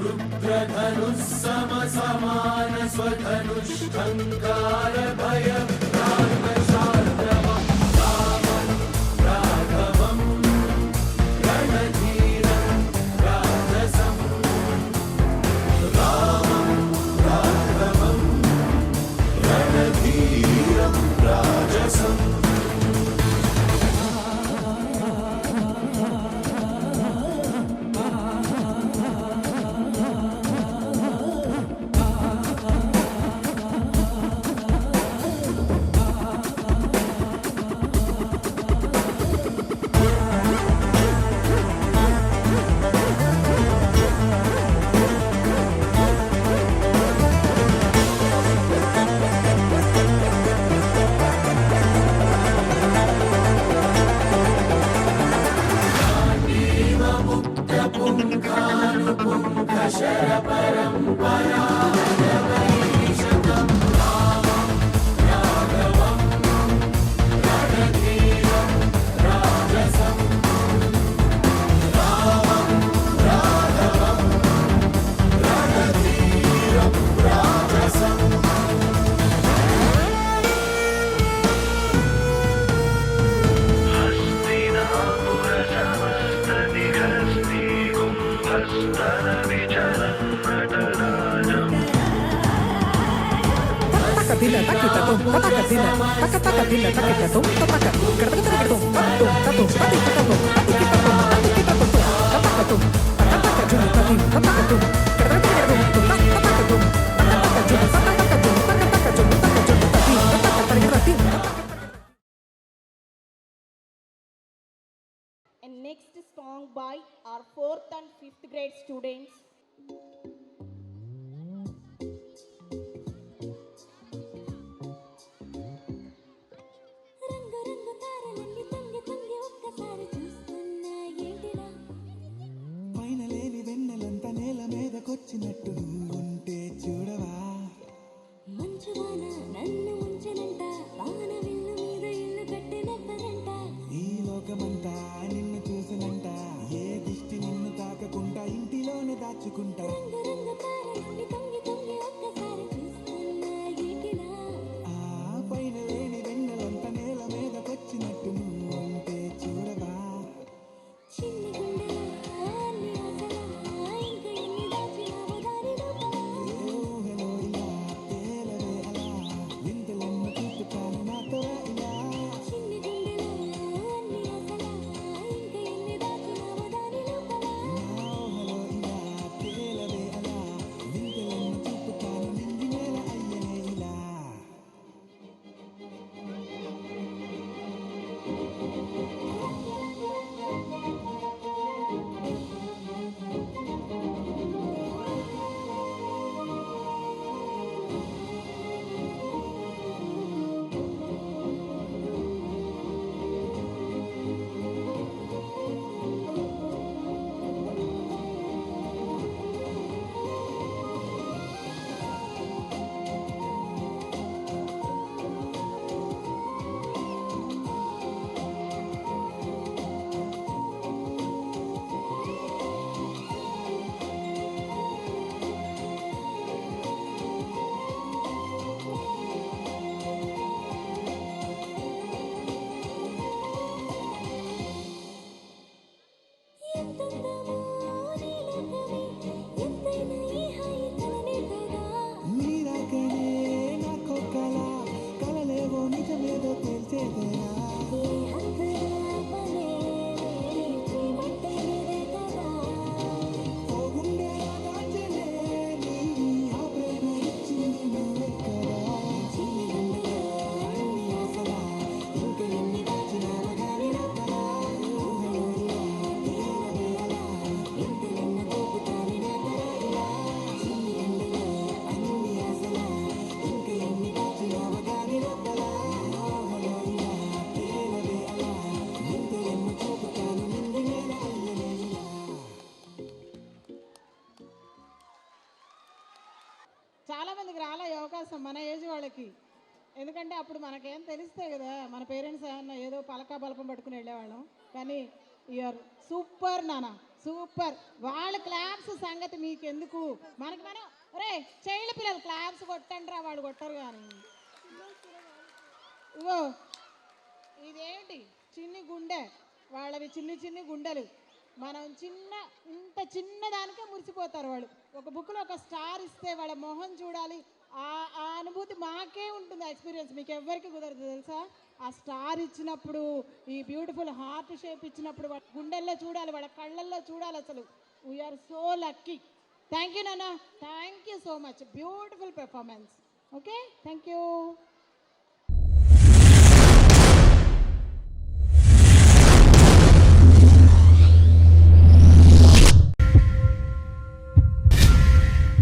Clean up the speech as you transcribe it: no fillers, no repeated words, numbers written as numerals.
रुद्रधनुः समसमान स्वधनुष्टङ्कार भयं रागशार्दवं रामं राघवं रणधीरं राजसं रामं राघवं रणधीरं राजसं And next song by our 4th and 5th grade students. వచ్చినట్టు ఉంటే చూడవా మంచువాన నన్ను ఉంచనంట వాన విల్లు మీద ఇల్లు కట్టినవ్వనంట ఈ లోకమంతా నిన్ను చూసినంట ఏ దిష్టి నిన్ను తాకకుండా ఇంటిలోనే దాచుకుంటా రంగు తారలన్నీ తొంగి తొంగి ఒక్కసారి చూస్తున్నా ఏంటినా ఆ పైన లేని వెన్నెలంత నేల మీదకొచ్చినట్టు నువ్వు ఉంటే చూడవా చిన్ని గుండెలో అన్ని ఆశలా ఇంకా ఎన్ని దాచినావో దారి రూపలా తేలవే అలా వింతలెన్నో చూపుతాను నాతో ఇలా చిన్ని గుండెలో అన్ని ఆశలా ఇంకా ఎన్ని దాచినావో దారి రూపలా ఇలా తేలవే అలా వింతలెన్నో చూపుతాను నింగి నేల అయ్యనే ఇలా చాలా మందికి రాలే అవకాశం మన ఏజ్ వాళ్ళకి. ఎందుకంటే అప్పుడు మనకేం తెలుస్తాయి కదా, మన పేరెంట్స్ ఏమన్నా ఏదో పలకా బలపం పట్టుకుని వెళ్ళేవాళ్ళం. కానీ యూఆర్ సూపర్ నాన్న, సూపర్. వాళ్ళ క్లాప్స్ సంగతి మీకెందుకు, మనకి మనం రే చైల్డ్ పిల్లలు క్లాప్స్ కొట్టండి రా, వాళ్ళు కొట్టరు కానీ. ఇగో ఇదేంటి చిన్ని గుండె, వాళ్ళవి చిన్ని గుండెలు. మనం ఇంత చిన్న దానికే మురిసిపోతారు వాళ్ళు. ఒక బుక్లో ఒక స్టార్ ఇస్తే వాళ్ళ మొహం చూడాలి, ఆ ఆ అనుభూతి మాకే ఉంటుంది. ఎక్స్పీరియన్స్ మీకు ఎవరికి కుదరదు తెలుసా. ఆ స్టార్ ఇచ్చినప్పుడు, ఈ బ్యూటిఫుల్ హార్ట్ షేప్ ఇచ్చినప్పుడు వాళ్ళ గుండెల్లో చూడాలి, వాళ్ళ కళ్ళల్లో చూడాలి. అసలు we are so lucky. Thank you నాన్న, thank you so much. Beautiful performance. Okay, thank you.